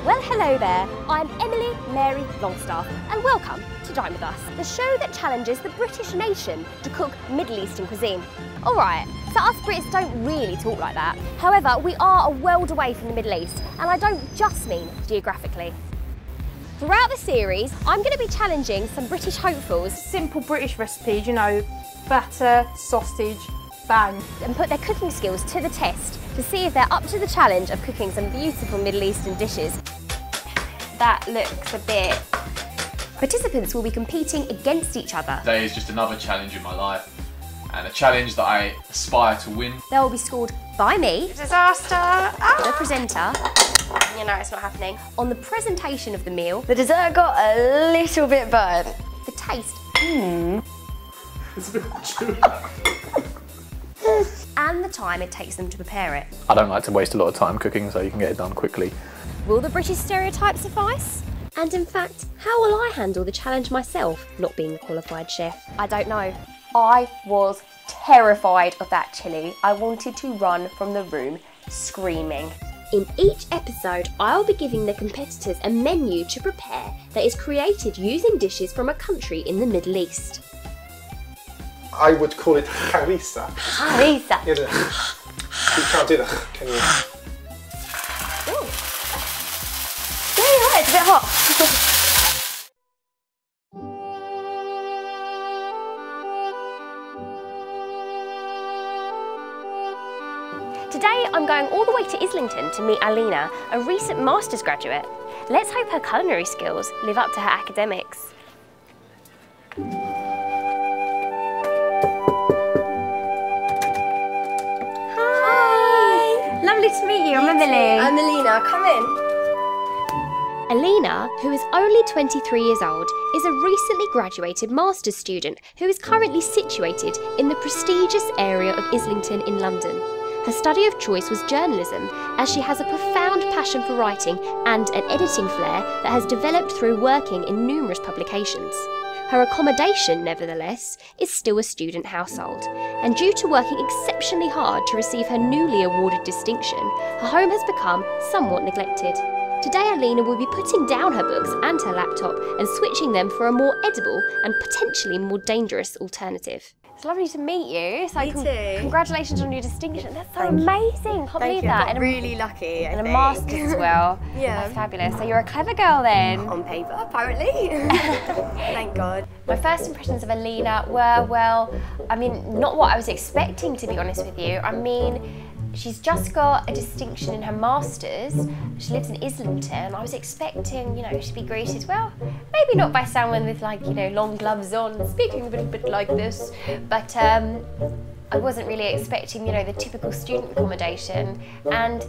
Well, hello there. I'm Emily Mary Longstaff and welcome to Dine With Us, the show that challenges the British nation to cook Middle Eastern cuisine. Alright, so us Brits don't really talk like that. However, we are a world away from the Middle East, and I don't just mean geographically. Throughout the series, I'm going to be challenging some British hopefuls. Simple British recipes, you know, batter, sausage, bang. And put their cooking skills to the test to see if they're up to the challenge of cooking some beautiful Middle Eastern dishes. That looks a bit... Participants will be competing against each other. Today is just another challenge in my life, and a challenge that I aspire to win. They will be scored by me, Disaster! the presenter, you know it's not happening, on the presentation of the meal, The dessert got a little bit burnt. the taste, It's a bit chewy. and the time it takes them to prepare it. I don't like to waste a lot of time cooking, so you can get it done quickly. Will the British stereotype suffice? And in fact, how will I handle the challenge myself, not being a qualified chef? I don't know. I was terrified of that chilli. I wanted to run from the room screaming. In each episode, I'll be giving the competitors a menu to prepare that is created using dishes from a country in the Middle East. I would call it harissa. Harissa. You can't do that, can you? Yeah, you're right, it's a bit hot. Today I'm going all the way to Islington to meet Alina, a recent master's graduate. Let's hope her culinary skills live up to her academics. Hi! Lovely to meet you, I'm Emily. I'm Alina, come in. Alina, who is only 23 years old, is a recently graduated master's student who is currently situated in the prestigious area of Islington in London. Her study of choice was journalism, as she has a profound passion for writing and an editing flair that has developed through working in numerous publications. Her accommodation, nevertheless, is still a student household, and due to working exceptionally hard to receive her newly awarded distinction, her home has become somewhat neglected. Today Alina will be putting down her books and her laptop and switching them for a more edible and potentially more dangerous alternative. It's lovely to meet you. So Me too. Congratulations on your distinction. That's so amazing. Can't believe that. I'm really lucky, I And a think. master's as well. Yeah. That's fabulous. So you're a clever girl then. On paper, apparently. Thank God. My first impressions of Alina were, well, I mean, not what I was expecting, to be honest with you. I mean, she's just got a distinction in her master's. She lives in Islington. I was expecting, you know, she'd be greeted, well, maybe not by someone with, like, you know, long gloves on, speaking a little bit like this, but I wasn't really expecting, you know, the typical student accommodation, and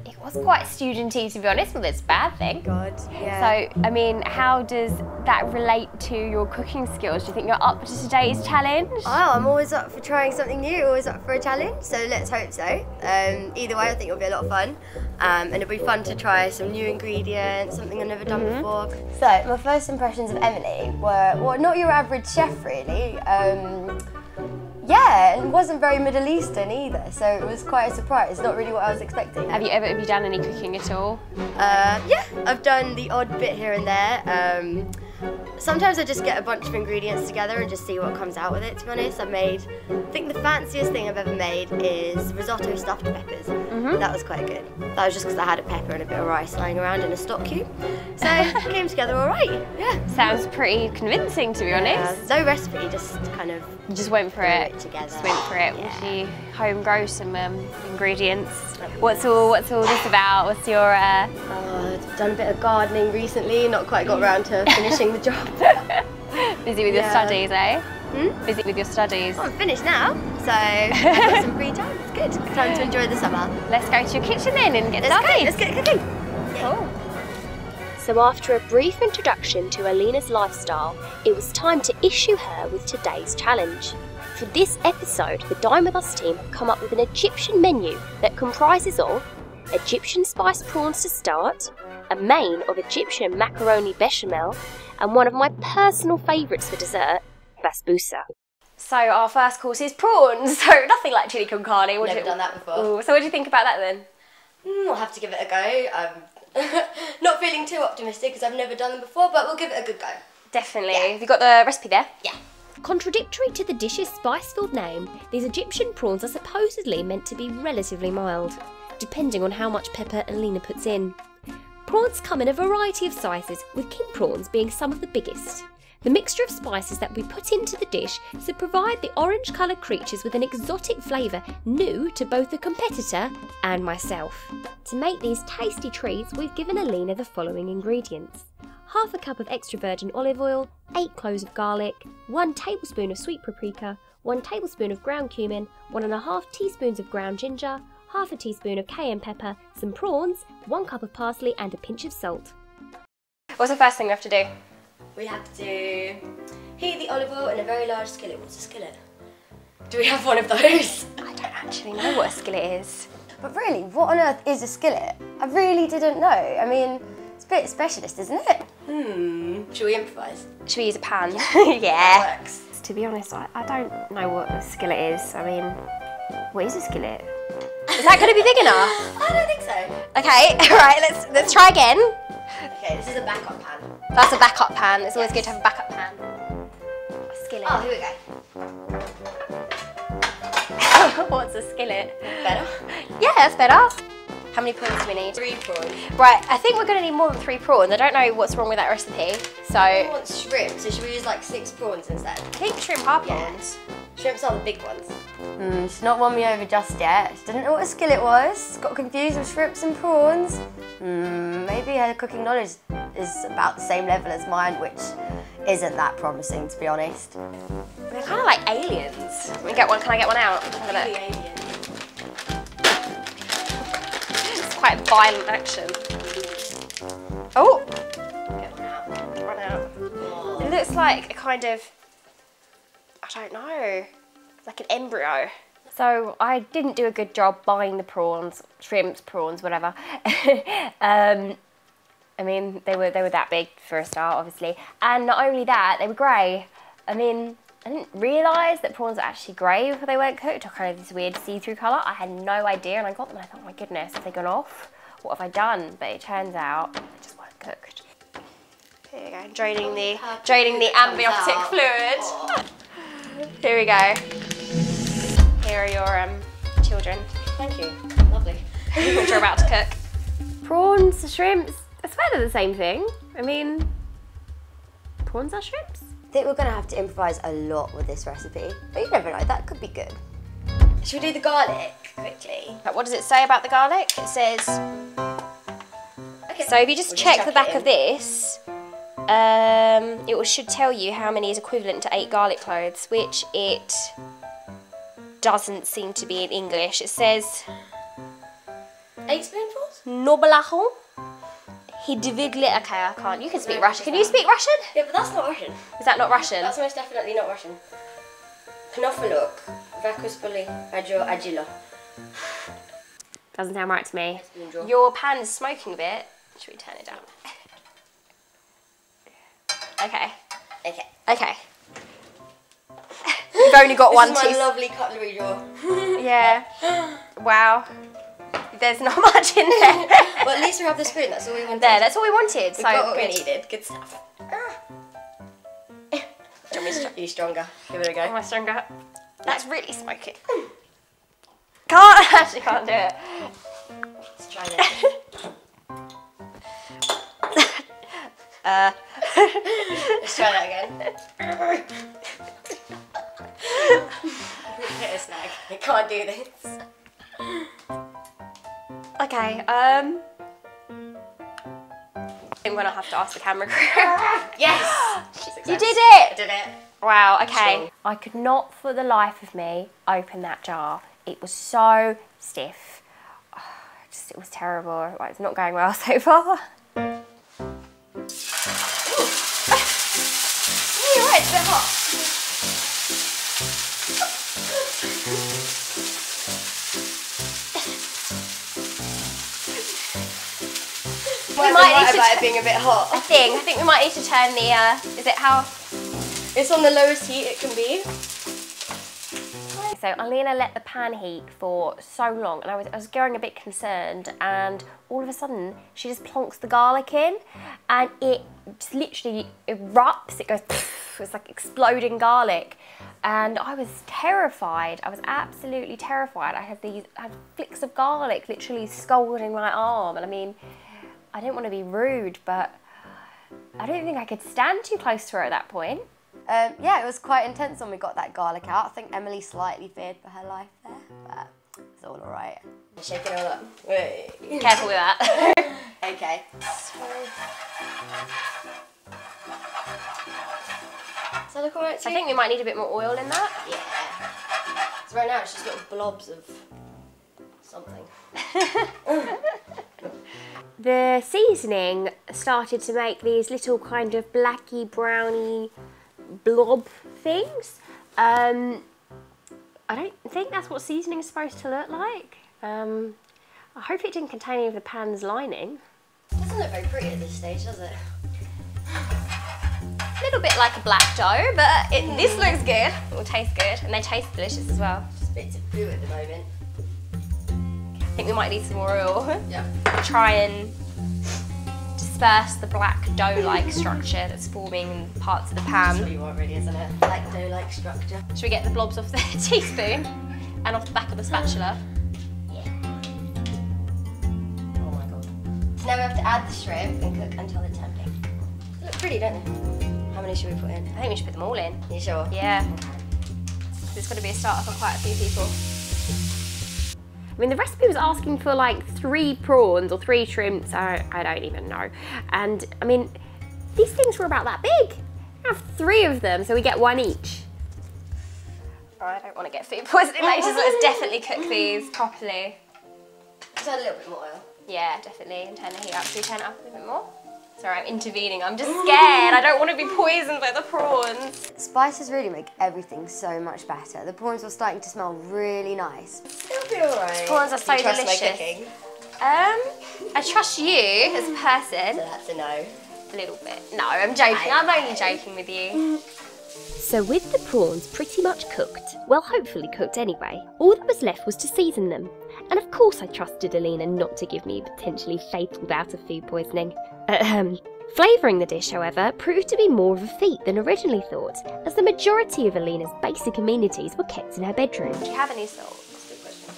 it was quite studenty, to be honest, but it's a bad thing. God, yeah. So, I mean, how does that relate to your cooking skills? Do you think you're up to today's challenge? Oh, I'm always up for trying something new, always up for a challenge, so let's hope so. Either way, I think it'll be a lot of fun, and it'll be fun to try some new ingredients, something I've never done before. So, my first impressions of Emily were, well, not your average chef, really. Yeah, it wasn't very Middle Eastern either, so it was quite a surprise, not really what I was expecting. Have you done any cooking at all? Yeah, I've done the odd bit here and there. Sometimes I just get a bunch of ingredients together and just see what comes out with it, to be honest. I think the fanciest thing I've ever made is risotto stuffed peppers. That was quite good. That was just because I had a pepper and a bit of rice lying around in a stock cube. So it came together all right, yeah. Sounds pretty convincing, to be honest. No recipe, just kind of You just went for it. together. Just went for it. Yeah. Did you home grow some ingredients? What's all this about? What's your? I've done a bit of gardening recently, not quite got around to finishing the job. Busy with your studies, eh? Busy with your studies. Well, I'm finished now, so I've got some free time. It's good. Time to enjoy the summer. Let's go to your kitchen then and get Let's started. go. Let's get cooking. Cool. So after a brief introduction to Alina's lifestyle, it was time to issue her with today's challenge. For this episode, the Dine With Us team have come up with an Egyptian menu that comprises of Egyptian spiced prawns to start, a main of Egyptian macaroni bechamel, and one of my personal favourites for dessert, basbousa. So our first course is prawns, so nothing like chili con carne. Never done that before. Ooh, so what do you think about that then? I'll have to give it a go. Not feeling too optimistic because I've never done them before, but we'll give it a good go. Definitely. Yeah. Have you got the recipe there? Yeah. Contradictory to the dish's spice-filled name, these Egyptian prawns are supposedly meant to be relatively mild, depending on how much pepper Alina puts in. Prawns come in a variety of sizes, with king prawns being some of the biggest. The mixture of spices that we put into the dish to provide the orange-coloured creatures with an exotic flavour new to both the competitor and myself. To make these tasty treats, we've given Alina the following ingredients: half a cup of extra virgin olive oil, 8 cloves of garlic, 1 tablespoon of sweet paprika, 1 tablespoon of ground cumin, 1½ teaspoons of ground ginger, half a teaspoon of cayenne pepper, some prawns, 1 cup of parsley and a pinch of salt. What's the first thing we have to do? We have to heat the olive oil in a very large skillet. What's a skillet? Do we have one of those? I don't actually know what a skillet is. But really, what on earth is a skillet? I really didn't know. I mean, it's a bit specialist, isn't it? Should we improvise? Should we use a pan? Yeah. That works. To be honest, I don't know what a skillet is. I mean, what is a skillet? Is that going to be big enough? I don't think so. Okay, alright, let's try again. Okay, this is a backup pan. That's a backup pan. It's always good to have a backup pan. A skillet. Oh, here we go. What's a skillet? Better? Yeah, that's better. How many prawns do we need? 3 prawns. Right, I think we're going to need more than 3 prawns. I don't know what's wrong with that recipe. So, I want shrimp, so should we use like 6 prawns instead? I think shrimp are prawns. Shrimps are the big ones. She's not won me over just yet. She didn't know what a skillet was. Got confused with shrimps and prawns. Maybe her cooking knowledge is about the same level as mine, which isn't that promising, to be honest. They're kind of like aliens. Can I get one out? Have a look. Alien. It's quite violent action. Oh! Get one out. Run out. Oh. It looks like a kind of, I don't know, like an embryo. So I didn't do a good job buying the prawns, shrimps, prawns, whatever. I mean, they were that big for a start, obviously. And not only that, they were grey. I mean, I didn't realise that prawns are actually grey before they weren't cooked, or kind of this weird see-through colour. I had no idea, and I got them and I thought, oh my goodness, have they gone off? What have I done? But it turns out they just weren't cooked. Here we go, draining the amniotic fluid. Oh. Here we go. Here are your children. Thank you. Lovely. Which are about to cook. Prawns, shrimps, I swear they're the same thing. I mean, prawns are shrimps? I think we're going to have to improvise a lot with this recipe. But you never know, that could be good. Should we do the garlic quickly? But what does it say about the garlic? It says, Okay. so if you just We'll check chuck the it back in. of this, should tell you how many is equivalent to 8 garlic cloves, which it doesn't seem to be in English. It says 8 spoonfuls? Noblacho. Okay, I can't. You can speak Russian. Can you speak Russian? Yeah, but that's not Russian. Is that not Russian? That's most definitely not Russian. Knoffelok. Vakuspoli. Agilo. Doesn't sound right to me. Spoon Your pan is smoking a bit. Should we turn it down? Okay. Okay. Okay. You've only got one This is my teaspoon. lovely cutlery drawer. Yeah. Wow. There's not much in there. Well, at least we have the spoon. That's all we wanted. There, that's all we wanted. We So got what we good. needed. Good stuff. Do you want me to try? You stronger. Give it a Am go. I stronger? That's really smoky. Actually can't do it. Let's try this. Let's try that again. Hit a snag. I can't do this. Okay, I'm gonna have to ask the camera crew. Yes! You did I it! did it. Wow, okay. Strong. I could not for the life of me open that jar. It was so stiff. It was terrible. It's not going well so far. You're right, it's a bit hot. We might need to about it being a bit hot. I think we might need to turn the, is it how? It's on the lowest heat it can be. so Alina let the pan heat for so long, and I was growing a bit concerned, and all of a sudden she just plonks the garlic in, and it just literally erupts. It goes, it's like exploding garlic, and I was terrified. I was absolutely terrified. I had flicks of garlic literally scalding my arm, and I mean, I didn't want to be rude, but I don't think I could stand too close to her at that point. Yeah, it was quite intense when we got that garlic out. I think Emily slightly feared for her life there, but it's all alright. Shake it all up. Wait. Careful with that. Okay. Does that look alright to you? I think we might need a bit more oil in that. Yeah. So right now it's just little blobs of something. The seasoning started to make these little kind of blacky browny blob things. I don't think that's what seasoning is supposed to look like. I hope it didn't contain any of the pan's lining. It doesn't look very pretty at this stage, does it? A little bit like a black dough, but this looks good. It will taste good, and they taste delicious as well. Just bits of glue at the moment. I think we might need some more oil. Yeah. Try and disperse the black dough-like structure that's forming in parts of the That's what pan. you want really, isn't it? Like dough-like structure. Should we get the blobs off the teaspoon and off the back of the spatula? Yeah. Oh my god. So now we have to add the shrimp and cook until they're tender. They look pretty, don't they? How many should we put in? I think we should put them all in. You sure? Yeah. There's got to be a starter for quite a few people. I mean, the recipe was asking for like 3 prawns or 3 shrimps, I don't even know. And I mean, these things were about that big. I have 3 of them, so we get 1 each. Oh, I don't want to get food poisoning later, so let's definitely cook these properly. Just add a little bit more oil. Yeah, definitely, and turn the heat up. Should we turn it up a little bit more? Sorry, I'm intervening. I'm just scared. I don't want to be poisoned by the prawns. Spices really make everything so much better. The prawns were starting to smell really nice. It'll be alright. Prawns are so Do you trust delicious. my cooking? I trust you as a person. So that's a no. A little bit. No, I'm joking. I'm only joking with you. So with the prawns pretty much cooked, well hopefully cooked anyway, all that was left was to season them. And of course I trusted Alina not to give me a potentially fatal bout of food poisoning. Flavouring the dish, however, proved to be more of a feat than originally thought, as the majority of Alina's basic amenities were kept in her bedroom. Do you have any salt? That's a good question.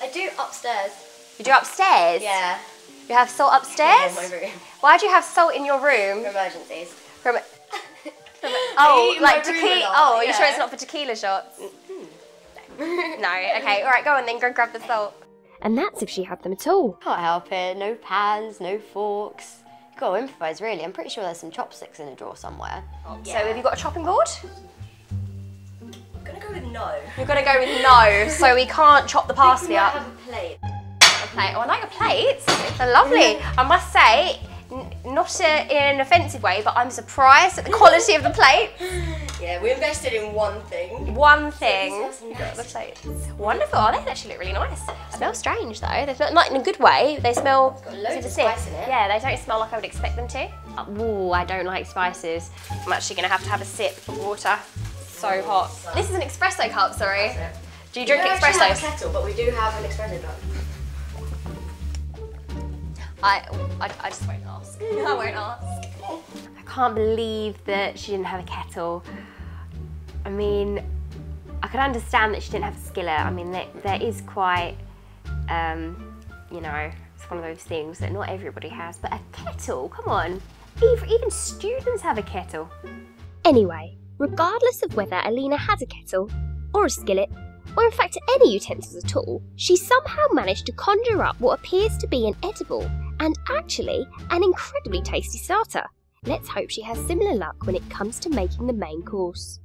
I do upstairs. You do upstairs? Yeah. You have salt upstairs? Yeah, in my room. Why do you have salt in your room? For emergencies. Oh, in my like room a tequila. lot, Oh, are you yeah. sure it's not for tequila shots? No, okay, alright, go on then, go grab the salt. And that's if she had them at all. Can't help it. No pans, no forks. You've got to improvise, really. I'm pretty sure there's some chopsticks in a drawer somewhere. So have you got a chopping board? I'm gonna go with no. You're gonna go with no, so we can't chop the parsley up. have a plate. A plate. Oh, I like your plates. They're lovely. I must say, not in an offensive way, but I'm surprised at the quality of the plate. Yeah, we invested in one thing. One thing. So You got the plates. Wonderful. Oh, they actually look really nice. They smell strange though. They smell not in a good way. They smell. got loads to of sniff. spice in it. Yeah, they don't smell like I would expect them to. Ooh, I don't like spices. I'm actually gonna have a sip of water. So hot. This is an espresso cup. Sorry. Do you drink We don't actually have a espressos? kettle, but we do have an espresso cup. I just won't ask. I won't ask. I can't believe that she didn't have a kettle. I mean, I could understand that she didn't have a skillet. I mean, there is quite, you know, it's one of those things that not everybody has. But a kettle, come on. Even students have a kettle. Anyway, regardless of whether Alina had a kettle or a skillet, or in fact any utensils at all, she somehow managed to conjure up what appears to be an edible and actually an incredibly tasty starter. Let's hope she has similar luck when it comes to making the main course.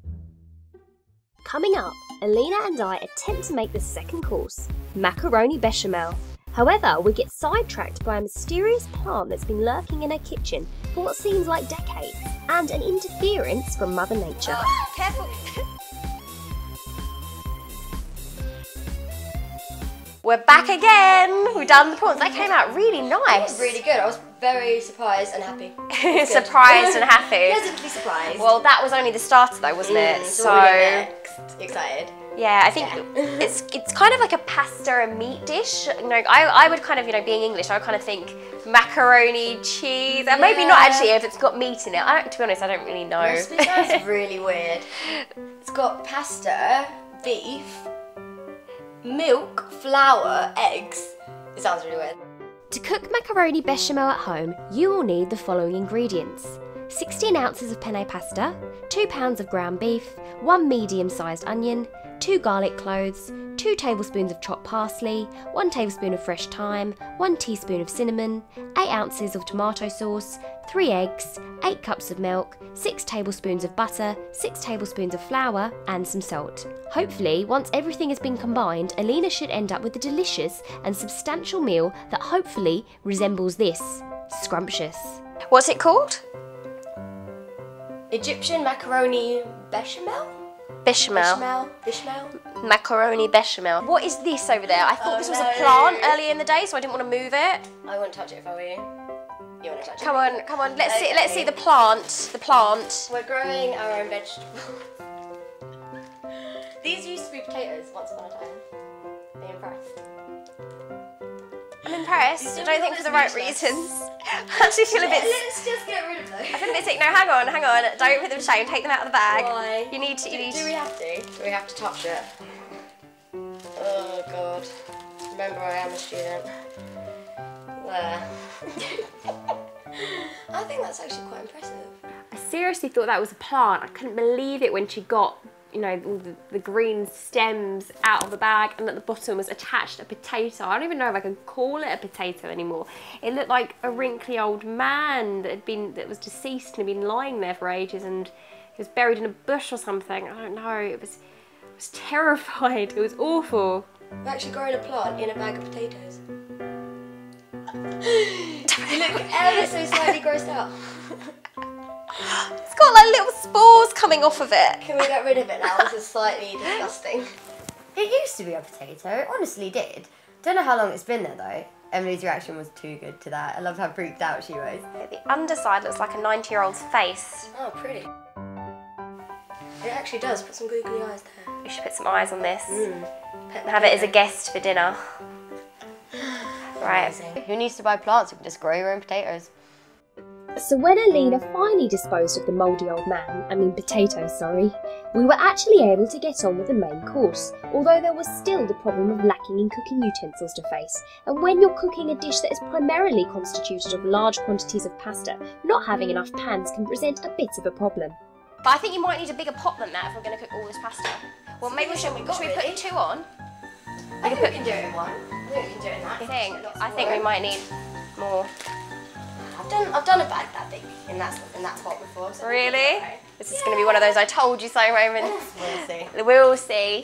Coming up, Alina and I attempt to make the second course, macaroni bechamel. However, we get sidetracked by a mysterious plant that's been lurking in her kitchen for what seems like decades, and an interference from Mother Nature. Careful! We're back again! We've done the prawns. They came out really nice. Really good. I was very surprised and happy. Surprised and happy. Pleasantly surprised. Well, that was only the starter though, wasn't it? So what do we get next? Excited. Yeah, I think it's kind of like a pasta and meat dish. You know, I would kind of, you know, being English, I would kind of think macaroni, cheese, and maybe not actually if it's got meat in it. To be honest, I don't really know. That's really weird. It's got pasta, beef, milk, flour, eggs. It sounds really weird. To cook macaroni bechamel at home, you will need the following ingredients: 16 ounces of penne pasta, 2 pounds of ground beef, 1 medium-sized onion, 2 garlic cloves, 2 tablespoons of chopped parsley, 1 tablespoon of fresh thyme, 1 teaspoon of cinnamon, 8 ounces of tomato sauce, 3 eggs, 8 cups of milk, 6 tablespoons of butter, 6 tablespoons of flour, and some salt. Hopefully, once everything has been combined, Alina should end up with a delicious and substantial meal that hopefully resembles this. Scrumptious. What's it called? Egyptian macaroni bechamel? Bechamel. Bechamel? Macaroni bechamel. What is this over there? I thought this was a plant earlier in the day, so I didn't want to move it. I wouldn't touch it if I were you. You want to touch it? Come on. Let's see the plant. The plant. We're growing our own vegetables. These used to be potatoes once upon a time. Are you impressed? I'm impressed. I don't think for the right reasons. I actually feel a bit. Let's just get rid of those. I feel a bit sick. No, hang on. Don't put them shame. Take them out of the bag. Why? You need to. Do we have to? Do we have to touch it? Oh God. Remember, I am a student. There. I think that's actually quite impressive. I seriously thought that was a plant. I couldn't believe it when she got, you know, all the green stems out of the bag, and at the bottom was attached a potato. I don't even know if I can call it a potato anymore. It looked like a wrinkly old man that was deceased and had been lying there for ages, and he was buried in a bush or something. I don't know. I was terrified. It was awful. We're actually growing a plant in a bag of potatoes. You look ever so slightly grossed out. It's got like little spores coming off of it. Can we get rid of it now? This is slightly disgusting. It used to be a potato, it honestly did. Don't know how long it's been there though. Emily's reaction was too good to that. I loved how freaked out she was. The underside looks like a 90-year-old's face. Oh, pretty. It actually does. Put some googly eyes there. We should put some eyes on this. Have it as a guest for dinner. Right. Amazing. Who needs to buy plants? You can just grow your own potatoes. So when Alina finally disposed of the mouldy old potatoes, we were actually able to get on with the main course, although there was still the problem of lacking in cooking utensils to face, and when you're cooking a dish that is primarily constituted of large quantities of pasta, not having enough pans can present a bit of a problem. But I think you might need a bigger pot than that if we're going to cook all this pasta. Well, maybe should we put 2 on? I think we can do it in one. I think we can do it in that. I think we might need more. I've done a bag that big in that pot before. So really? This is going to be one of those I told you so moments. We'll see. We'll see.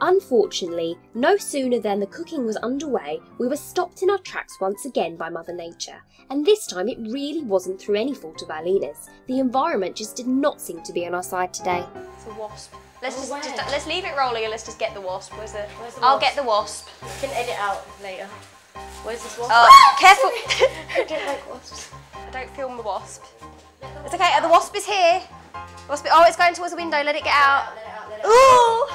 Unfortunately, no sooner than the cooking was underway, we were stopped in our tracks once again by Mother Nature. And this time it really wasn't through any fault of Alina's. The environment just did not seem to be on our side today. It's a wasp. Let's leave it rolling and let's just get the wasp. Where's the wasp? I'll get the wasp. You can edit out later. Where's this wasp? Oh, careful! I don't like wasps. I don't film the wasp. It's okay. The wasp is here. Oh, it's going towards the window. Let it get out. Ooh!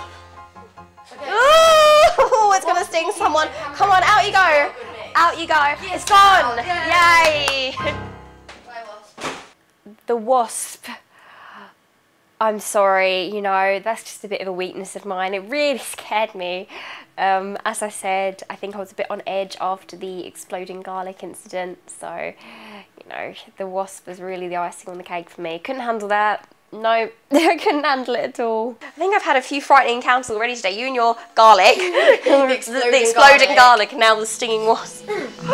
Okay. Ooh! It's going to sting someone. Come on, out you go. Out you go. It's gone. Yay! The wasp. I'm sorry, you know, that's just a bit of a weakness of mine. It really scared me. As I said, I think I was a bit on edge after the exploding garlic incident. So, you know, the wasp was really the icing on the cake for me. Couldn't handle that. No, I couldn't handle it at all. I think I've had a few frightening encounters already today. You and your garlic. the exploding garlic and now the stinging wasp.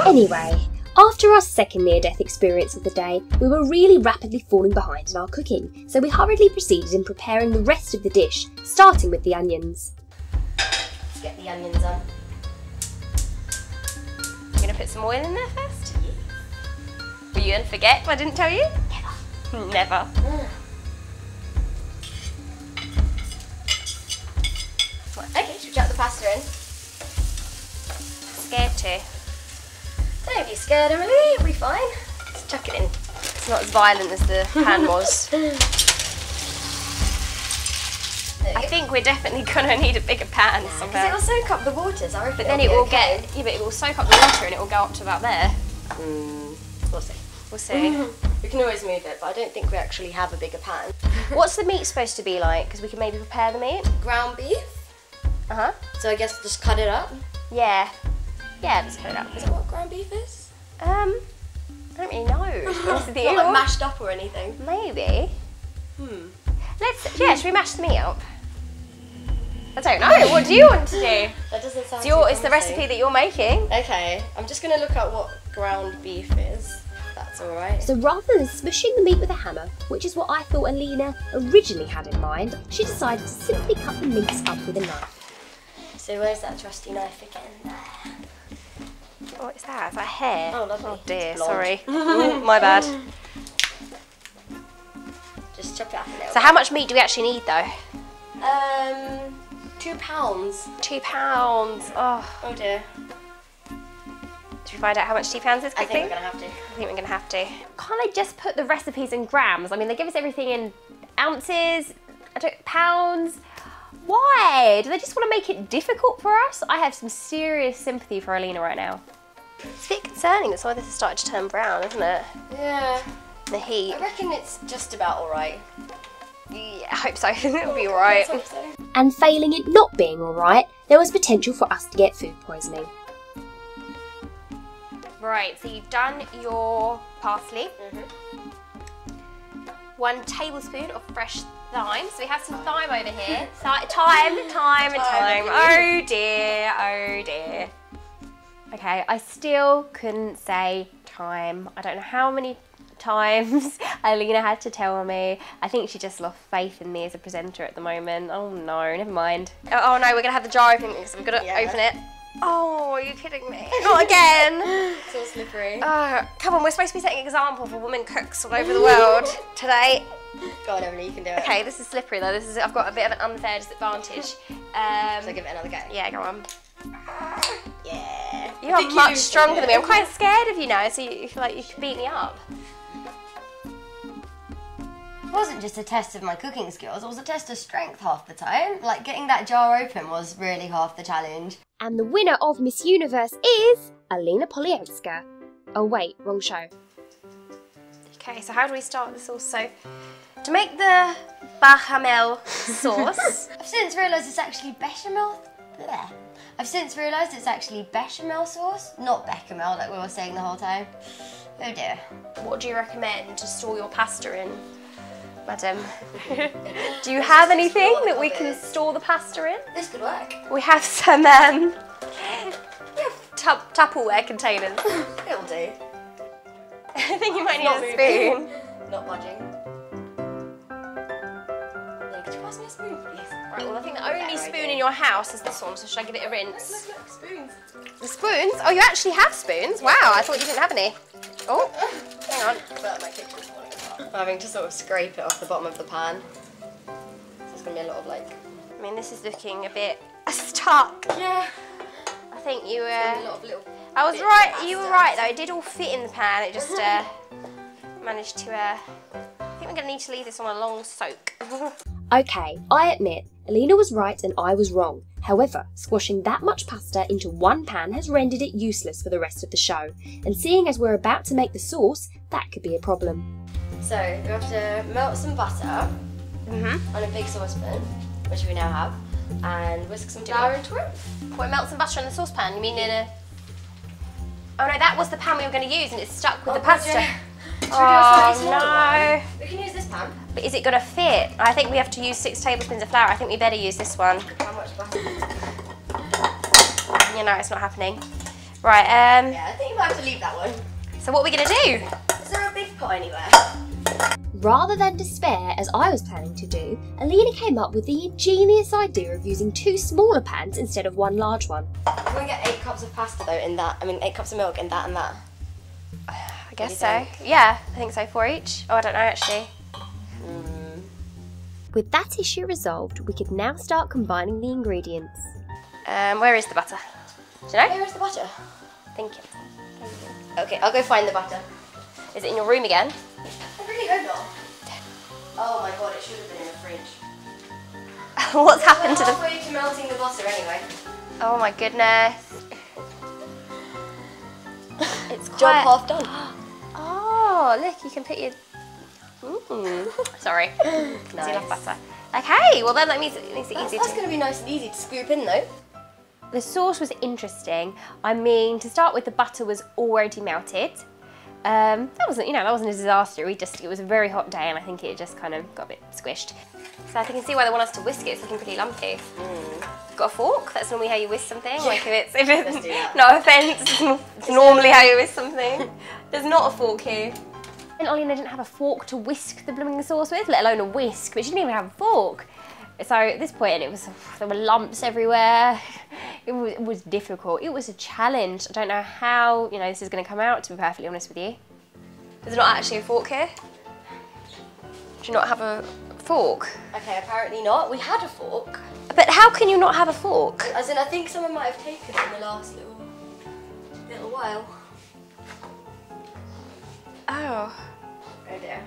Anyway. After our second near-death experience of the day, we were really rapidly falling behind in our cooking, so we hurriedly proceeded in preparing the rest of the dish, starting with the onions. Let's get the onions on. You're going to put some oil in there first? Yeah. Were you going to forget if I didn't tell you? Never. Never. Okay, should we chuck the pasta in? Scared to. Don't be scared, Emily, it'll be fine. Just chuck it in. It's not as violent as the pan was. I think we're definitely gonna need a bigger pan Because somehow. it will soak up the water, so I reckon But then it it'll will be okay. get, yeah, but it will soak up the water and it will go up to about there. We'll see. We'll see. We can always move it, but I don't think we actually have a bigger pan. What's the meat supposed to be like? Because we can maybe prepare the meat. Ground beef. Uh-huh. So I guess just cut it up. Yeah. Yeah, let's cut it up. Is that what ground beef is? I don't really know. Not like mashed up or anything. Maybe. Should we mash the meat up? I don't know. What do you want to do? That doesn't sound It's the recipe that you're making. Okay, I'm just going to look at what ground beef is. That's alright. So rather than smushing the meat with a hammer, which is what I thought Alina originally had in mind, she decided to simply cut the meats up with a knife. So where's that trusty knife again? What is that? Is that hair? Oh, lovely. Oh dear, It's blonde. sorry. Oh, my bad. Just chop it up a little. So how much meat do we actually need though? 2 pounds. 2 pounds. Oh. Oh dear. Should we find out how much 2 pounds is I quickly? think we're going to have to. I think we're going to have to. Can't I just put the recipes in grams? I mean, they give us everything in ounces, pounds. Why? Do they just want to make it difficult for us? I have some serious sympathy for Alina right now. It's a bit concerning. That's why this has started to turn brown, isn't it? Yeah. The heat. I reckon it's just about alright. Yeah, I hope so. It'll be alright. Let's hope so. And failing it not being alright, there was potential for us to get food poisoning. Right, so you've done your parsley. 1 tablespoon of fresh thyme. So we have some thyme over here. Thyme. Oh dear, oh dear. Okay, I still couldn't say thyme. I don't know how many times Alina had to tell me. I think she just lost faith in me as a presenter at the moment. Oh no, never mind. Oh no, we're gonna have the jar open because we've got to open it. Oh, are you kidding me? Not again. It's all slippery. Oh, come on, we're supposed to be setting an example for women cooks all over the world today. Go on, Emily, you can do it. Okay, this is slippery though. I've got a bit of an unfair disadvantage. So give it another go. Yeah, go on. Yeah. You are much stronger than me. I'm quite scared of you now, so you feel like you can beat me up. It wasn't just a test of my cooking skills, it was a test of strength half the time. Like, getting that jar open was really half the challenge. And the winner of Miss Universe is Alina Polievska. Oh wait, wrong show. Okay, so how do we start this also? To make the bechamel sauce. I've since realised it's actually bechamel. Bleh. I've since realised it's actually bechamel sauce, not bechamel like we were saying the whole time. Oh dear. What do you recommend to store your pasta in, madam? Do you have anything that we can store the pasta in? This could work. We have some Tupperware containers. It'll do. I think you might need Not a spoon. Not budging. Yeah, could you pass me a spoon, please? Right, well I think the only spoon in your house is this one, so should I give it a rinse? Look, spoons. The spoons? Oh, you actually have spoons? Wow, I thought you didn't have any. Oh, hang on. But my kitchen's falling apart. I'm having to sort of scrape it off the bottom of the pan. So it's going to be a lot of like... I mean, this is looking a bit stuck. Yeah. I think you A lot of little I was bits right, of you were pasta. right though, it did all fit in the pan, it just managed to, I think we're going to need to leave this on a long soak. Okay, I admit, Alina was right and I was wrong. However, squashing that much pasta into one pan has rendered it useless for the rest of the show. And seeing as we're about to make the sauce, that could be a problem. So we have to melt some butter on a big saucepan, which we now have, and whisk some flour into it. We melt some butter in the saucepan, you mean in a... Oh no, that was the pan we were going to use and it's stuck with the pasta. Oh no. We can use this pan. But is it going to fit? I think we have to use 6 tablespoons of flour. I think we better use this one. How much butter? You know, it's not happening. Right, Yeah, I think you might have to leave that one. so what are we going to do? Is there a big pot anywhere? Rather than despair, as I was planning to do, Alina came up with the ingenious idea of using 2 smaller pans instead of 1 large one. We're going to get 8 cups of pasta though in that. I mean 8 cups of milk in that and that. I guess do you so. Yeah, I think so, 4 each. Oh, I don't know actually. With that issue resolved, we could now start combining the ingredients. Where is the butter? Do you know? Where is the butter? Thank you. Okay, I'll go find the butter. Is it in your room again? I really hope not. Oh my god, it should have been in the fridge. What's happened to the... Halfway to melting the butter anyway. Oh my goodness. It's quite... Job half done. Oh, look, you can put your... Sorry. Nice. Enough butter. Okay, well then that means it makes it easy to... That's going to be nice and easy to scoop in though. The sauce was interesting. I mean, to start with, the butter was already melted. That wasn't a disaster. It was a very hot day, and I think it just kind of got a bit squished. So I can see why they want us to whisk it. It's looking pretty lumpy. Got a fork? That's normally how you whisk something. Yeah. Like if it's no offence, it's normally how you whisk something. There's not a fork here. And Alina didn't have a fork to whisk the blooming sauce with, let alone a whisk. But she didn't even have a fork. So at this point, there were lumps everywhere. It was difficult. It was a challenge. I don't know how this is going to come out, to be perfectly honest with you. There's not actually a fork here. Do you not have a fork? Okay, apparently not. We had a fork. But how can you not have a fork? As in, I think someone might have taken it in the last little while. Oh. Oh dear.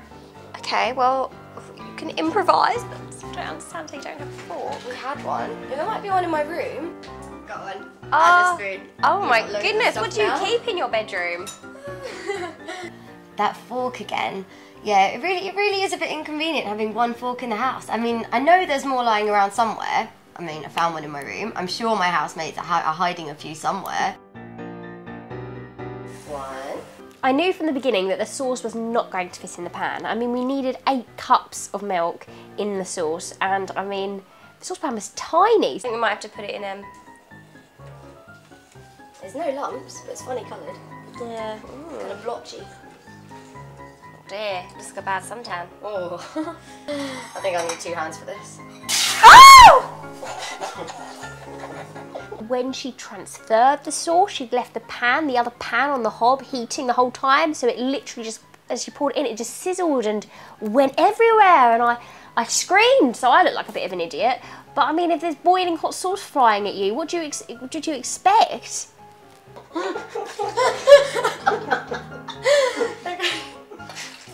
Okay, well, you can improvise, but I don't understand how you don't have a fork. We had one. There might be one in my room. Got one. Oh, And a spoon. oh my We've got loads of goodness, stuff what do you now. keep in your bedroom? That fork again. Yeah, it really is a bit inconvenient having one fork in the house. I mean, I know there's more lying around somewhere. I mean, I found one in my room. I'm sure my housemates are hiding a few somewhere. One. I knew from the beginning that the sauce was not going to fit in the pan. I mean, we needed 8 cups of milk in the sauce, and I mean, the saucepan was tiny. I think we might have to put it in There's no lumps, but it's funny coloured. yeah. Kind of blotchy. Oh dear, looks like a bad suntan. Oh. I think I need 2 hands for this. Oh! When she transferred the sauce, she'd left the other pan on the hob heating the whole time, so it literally just, as she poured it in, it just sizzled and went everywhere, and I screamed, so I looked like a bit of an idiot. But I mean, if there's boiling hot sauce flying at you, what did you expect? I'm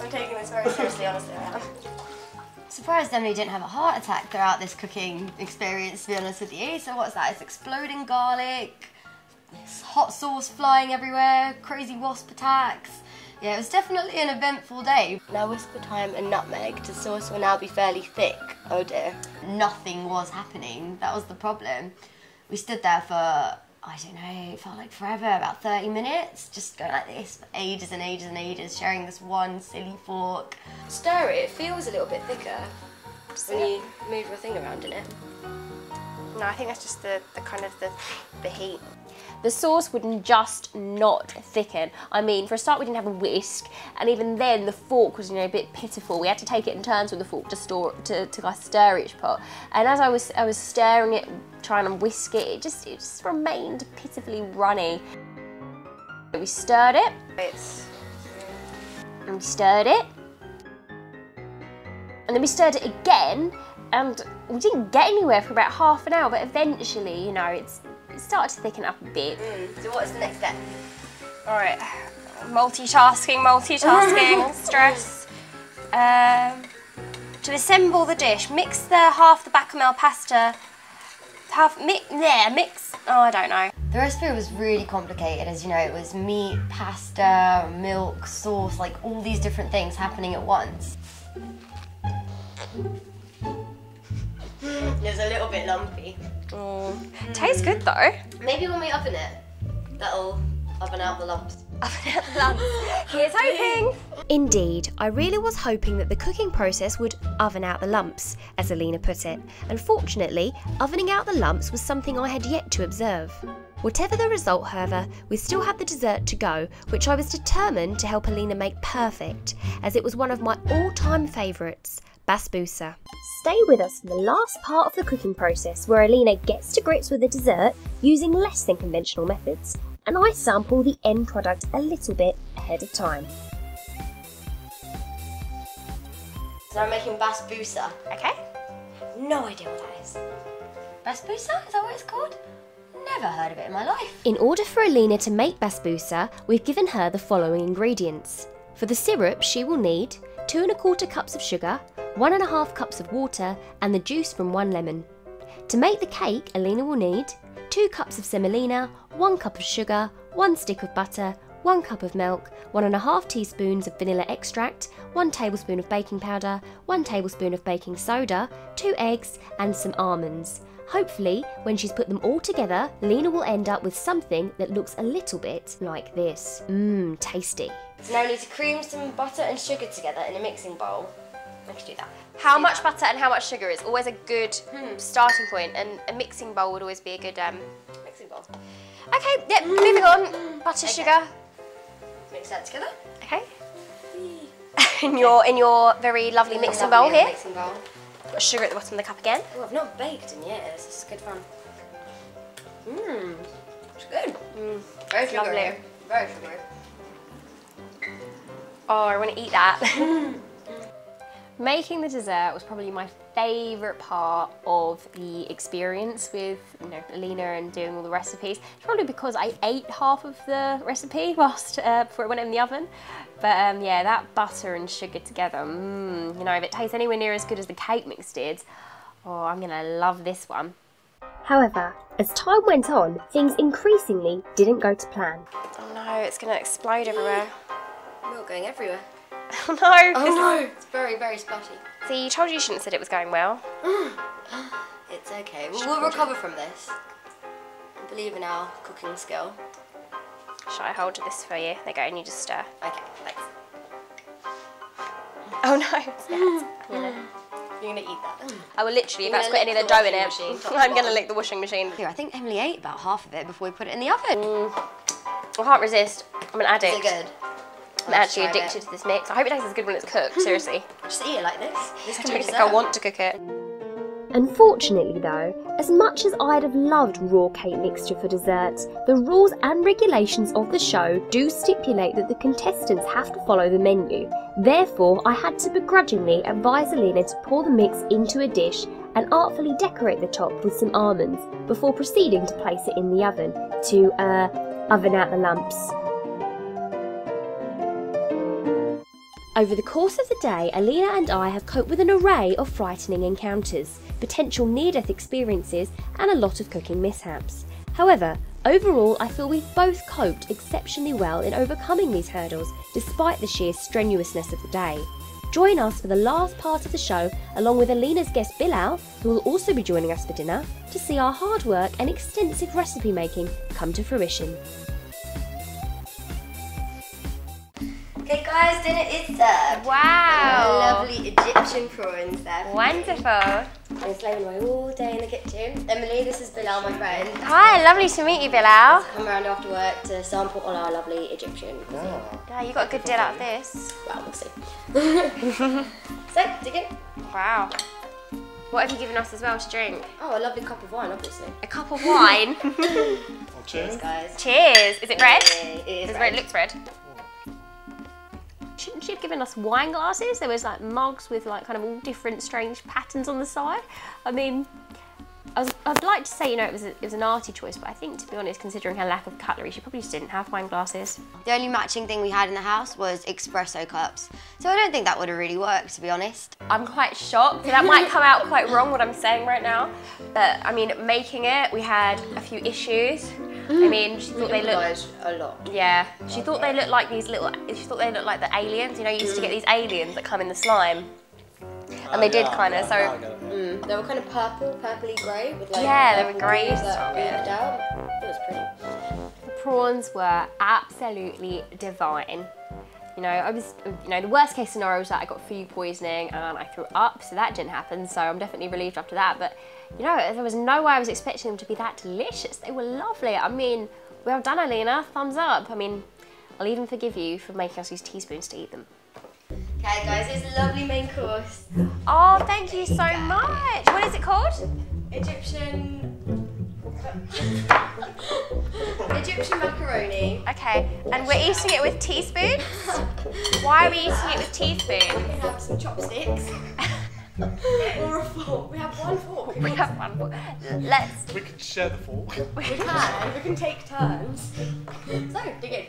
taking this very seriously, honestly I am. Surprised Emily didn't have a heart attack throughout this cooking experience, to be honest with you. So what's that? It's exploding garlic, this hot sauce flying everywhere, crazy wasp attacks. Yeah, it was definitely an eventful day. Now whisk the thyme and nutmeg. The sauce will now be fairly thick. Oh dear. Nothing was happening. That was the problem. We stood there for, I don't know, it felt like forever, about 30 minutes, just going like this for ages and ages and ages, sharing this one silly fork. Stir it, it feels a little bit thicker when you move your thing around in it. No, I think that's just the kind of the heat. The sauce would just not thicken. I mean, for a start, we didn't have a whisk, and even then, the fork was, a bit pitiful. We had to take it in turns with the fork to stir each pot. And as I was stirring it, trying to whisk it, it just remained pitifully runny. We stirred it. And we stirred it. And then we stirred it again, and we didn't get anywhere for about half an hour, but eventually, it started to thicken up a bit. So what is the next step? All right, multitasking, stress. To assemble the dish, mix half the bechamel pasta, mix, oh, I don't know. The recipe was really complicated, as you know, it was meat, pasta, milk, sauce, like all these different things happening at once. It's a little bit lumpy. Tastes good though. Maybe when we oven it, that'll oven out the lumps. Here's hoping. Indeed, I really was hoping that the cooking process would oven out the lumps, as Alina put it. Unfortunately, ovening out the lumps was something I had yet to observe. Whatever the result, however, we still had the dessert to go, which I was determined to help Alina make perfect, as it was one of my all-time favourites, basbousa. Stay with us for the last part of the cooking process, where Alina gets to grips with the dessert using less than conventional methods, and I sample the end product a little bit ahead of time. So I'm making basbousa. Okay. No idea what that is. Basbousa? Is that what it's called? Never heard of it in my life. In order for Alina to make basbousa, we've given her the following ingredients. For the syrup, she will need 2¼ cups of sugar, 1½ cups of water and the juice from 1 lemon. To make the cake, Alina will need 2 cups of semolina, 1 cup of sugar, 1 stick of butter, 1 cup of milk, 1½ teaspoons of vanilla extract, 1 tablespoon of baking powder, 1 tablespoon of baking soda, 2 eggs and some almonds. Hopefully, when she's put them all together, Alina will end up with something that looks a little bit like this. Tasty. So now we need to cream some butter and sugar together in a mixing bowl. Let's do that. How much butter and how much sugar is always a good starting point, and a mixing bowl would always be a good Mixing bowl. Okay, yep, moving on. Butter, sugar. Mix that together. Okay. in your very lovely mixing bowl here. Mixing bowl. Got sugar at the bottom of the cup again. Oh, I've not baked in yet. This is good fun. It's good. Very sugary. Lovely. Very sugary. Oh, I want to eat that. Making the dessert was probably my favourite part of the experience with, Alina and doing all the recipes. It's probably because I ate half of the recipe whilst before it went in the oven. But yeah, that butter and sugar together, if it tastes anywhere near as good as the cake mix did, oh, I'm gonna love this one. However, as time went on, things increasingly didn't go to plan. Oh no, it's gonna explode everywhere. Milk going everywhere. Oh no! Oh no! It's very, very splashy. See, you told you shouldn't have said it was going well. It's okay. We'll recover from this. I believe in our cooking skill. Shall I hold this for you? There you go, and you just stir. Okay, thanks. Oh no! You're gonna eat that. I will literally, if You're that's gonna got any of lick the the dough in it, washing machine, top to I'm gonna bottom. lick the washing machine. Here, I think Emily ate about half of it before we put it in the oven. I can't resist. I'm an addict. Is it good? I'm actually addicted to this mix. I hope it tastes as good when it's cooked, seriously. Just eat it like this. This I can don't be think dessert. I want to cook it. Unfortunately though, as much as I'd have loved raw cake mixture for dessert, the rules and regulations of the show do stipulate that the contestants have to follow the menu. Therefore, I had to begrudgingly advise Alina to pour the mix into a dish and artfully decorate the top with some almonds before proceeding to place it in the oven to, oven out the lumps. Over the course of the day, Alina and I have coped with an array of frightening encounters, potential near-death experiences and a lot of cooking mishaps. However, overall I feel we've both coped exceptionally well in overcoming these hurdles despite the sheer strenuousness of the day. Join us for the last part of the show along with Alina's guest Bilal, who will also be joining us for dinner, to see our hard work and extensive recipe making come to fruition. Okay guys, dinner is served. Wow! Lovely Egyptian prawns there. Wonderful. Been slaving away all day in the kitchen. Emily, this is Bilal, my friend. Hi, lovely to meet you, Bilal. Come around after work to sample all our lovely Egyptian cuisine. Yeah, you got a good deal out of this. Well, we'll see. So, dig in. Wow. What have you given us as well to drink? Oh, a lovely cup of wine, obviously. A cup of wine. Cheers, guys. Cheers. Is it red? It is It looks red. Shouldn't she have given us wine glasses? There was like mugs with like kind of all different strange patterns on the side. I mean, I'd like to say, it was an arty choice, but I think, to be honest, considering her lack of cutlery, she probably just didn't have wine glasses. The only matching thing we had in the house was espresso cups. So I don't think that would have really worked, to be honest. I'm quite shocked. That might come out quite wrong, what I'm saying right now. But, I mean, making it, we had a few issues. I mean, she thought they looked... a lot. Yeah. She thought they looked like these little... She thought they looked like the aliens. You know, you used to get these aliens that come in the slime. And they did kind of, so... They were kind of purpley grey with like yeah, they were purple grey. greys that moved out. It was pretty. The prawns were absolutely divine. I was, the worst case scenario was that I got food poisoning and I threw up, so that didn't happen, so I'm definitely relieved after that. But, there was no way I was expecting them to be that delicious. They were lovely. I mean, well done, Alina. Thumbs up. I mean, I'll even forgive you for making us use teaspoons to eat them. Okay, guys, it's a lovely main course. Oh, thank you so much. What is it called? Egyptian macaroni. Okay, and we're eating it with teaspoons? Why are we eating it with teaspoons? We have some chopsticks. Or a fork. We have one fork. We have one fork. We can share the fork. We can take turns. So, dig in.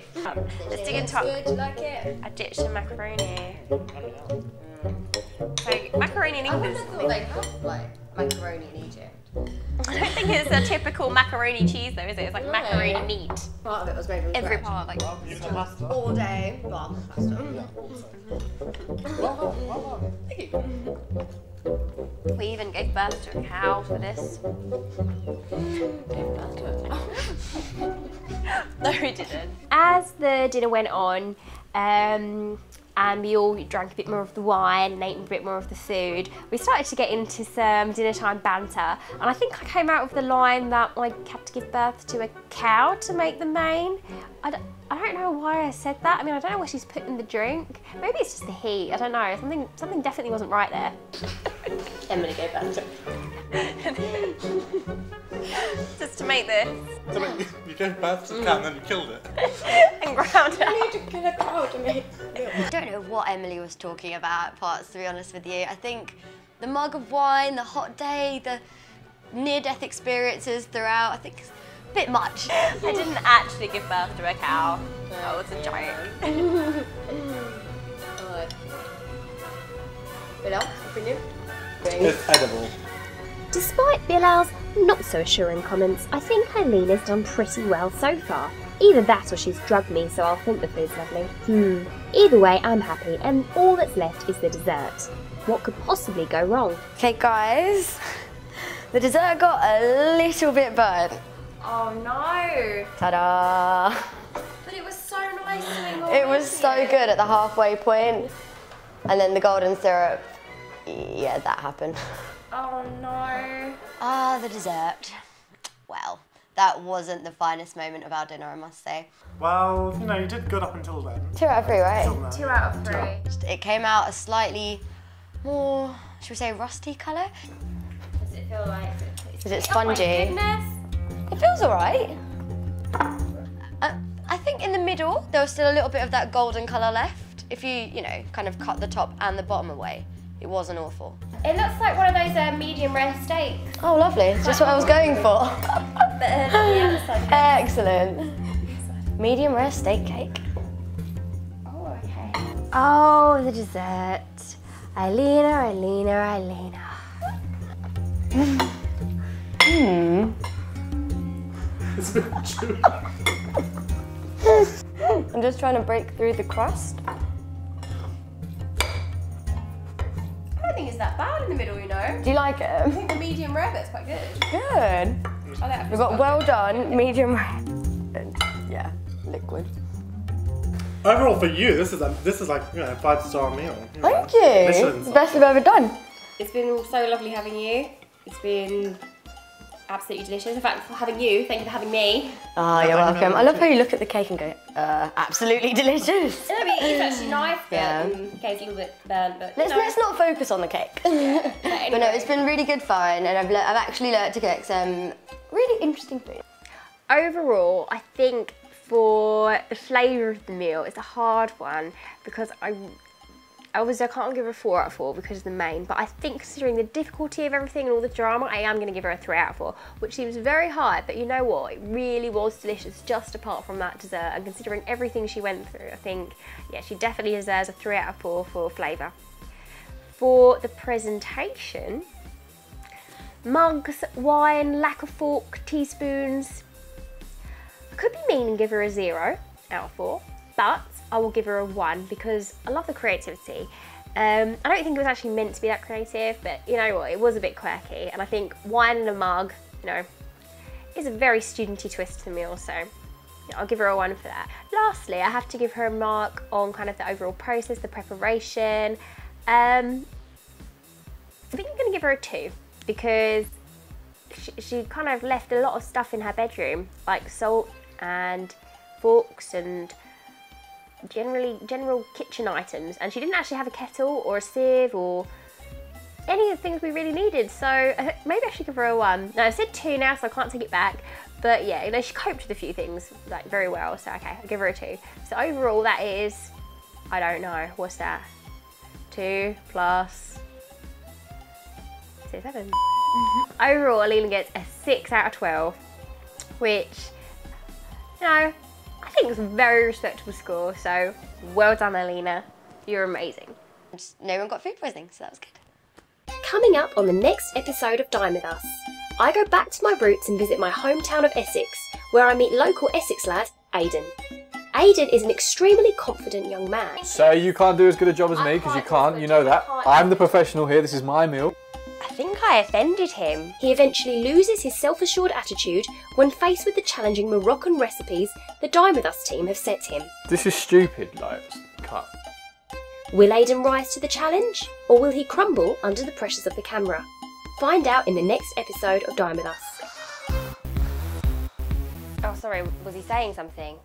Let's dig into Good, you like it? Egyptian macaroni. So, macaroni macaroni in England. I thought they have like macaroni in Egypt. I don't think it's a typical macaroni cheese though, is it? It's like macaroni meat. Part of it was made from Every scratch. part, like. All day. Well, pasta. We even gave birth to a cow for this. No, we didn't. As the dinner went on, and we all drank a bit more of the wine and ate a bit more of the food, we started to get into some dinner time banter, and I think I came out with the line that I had to give birth to a cow to make the main. I don't know why I said that. I mean, I don't know what she's put in the drink. Maybe it's just the heat. I don't know. Something definitely wasn't right there. Emily gave that to Just to make this You gave birth to the cat and then you killed it. and ground it. I don't know what Emily was talking about, parts, to be honest with you. I think the mug of wine, the hot day, the near-death experiences throughout, I think it's a bit much. I didn't actually give birth to a cow. That was a joke. Bilal, opinion? It's edible. Despite Bilal's not so assuring comments, I think Alina's done pretty well so far. Either that or she's drugged me, so I'll think the food's lovely. Either way, I'm happy, and all that's left is the dessert. What could possibly go wrong? Okay, guys, the dessert got a little bit burnt. Oh no! Ta-da! But it was so nice. It was so good at the halfway point, and then the golden syrup. Yeah, that happened. Oh no. Ah, the dessert. Well, that wasn't the finest moment of our dinner, I must say. Well, you know, you did good up until then. 2 out of 3, right? Until now. 2 out of 3. It came out a slightly more, should we say, rusty colour? Does it feel like Is it spongy? Oh my goodness. It feels alright. I think in the middle, there was still a little bit of that golden colour left. If you know, kind of cut the top and the bottom away, it wasn't awful. It looks like one of those medium rare steaks. Oh, lovely. Just what I was going for. Excellent. Medium rare steak cake. Oh, okay. Oh, the dessert. Alina. It's a bit chewy. I'm just trying to break through the crust. I don't think it's that bad in the middle, you know. Do you like it? I think the medium rare bit's quite good. Good. We've got well done, medium rare, and yeah, liquid. Overall, for you, this is like, you know, a 5-star meal. You know, Thank you. Michelin It's the best I've ever done. It's been so lovely having you. It's been absolutely delicious. In fact, for having you, thank you for having me. Oh, you're welcome. I love how you look at the cake and go, absolutely delicious. I mean, it's actually nice, but Yeah. okay, it's a little bit burnt, but Let's not focus on the cake. But no, it's been really good fun, and I've actually learnt to cook some really interesting food. overall, I think for the flavour of the meal, it's a hard one because I can't give her a 4 out of 4 because of the main, but I think considering the difficulty of everything and all the drama, I am going to give her a 3 out of 4, which seems very high, but you know what, it really was delicious just apart from that dessert, and considering everything she went through, I think, yeah, she definitely deserves a 3 out of 4 for flavour. For the presentation, mugs, wine, lack of fork, teaspoons, I could be mean and give her a 0 out of 4, but I will give her a 1 because I love the creativity. I don't think it was actually meant to be that creative, but you know what, it was a bit quirky, and I think wine in a mug, you know, is a very studenty twist to the meal, so yeah, I'll give her a 1 for that. Lastly, I have to give her a mark on kind of the overall process, the preparation. I think I'm going to give her a 2 because she kind of left a lot of stuff in her bedroom, like salt and forks and general kitchen items, and she didn't actually have a kettle or a sieve or any of the things we really needed, so maybe I should give her a 1. No, I said 2 now, so I can't take it back, but yeah, you know, she coped with a few things like very well, so okay, I'll give her a 2. So overall that is, I don't know, what's that? 2 plus 7. Overall, Alina gets a 6 out of 12, which, you know, I think it's a very respectable score, so well done, Alina. You're amazing. No one got food poisoning, so that was good. Coming up on the next episode of Dine With Us, I go back to my roots and visit my hometown of Essex, where I meet local Essex lad, Aidan. Aidan is an extremely confident young man. Say you can't do as good a job as me, because you can't, you know that. I'm the professional here, this is my meal. I think I offended him. He eventually loses his self-assured attitude when faced with the challenging Moroccan recipes the Dine With Us team have set him. This is stupid, like, cut. Will Aidan rise to the challenge, or will he crumble under the pressures of the camera? Find out in the next episode of Dine With Us. Oh, sorry, was he saying something?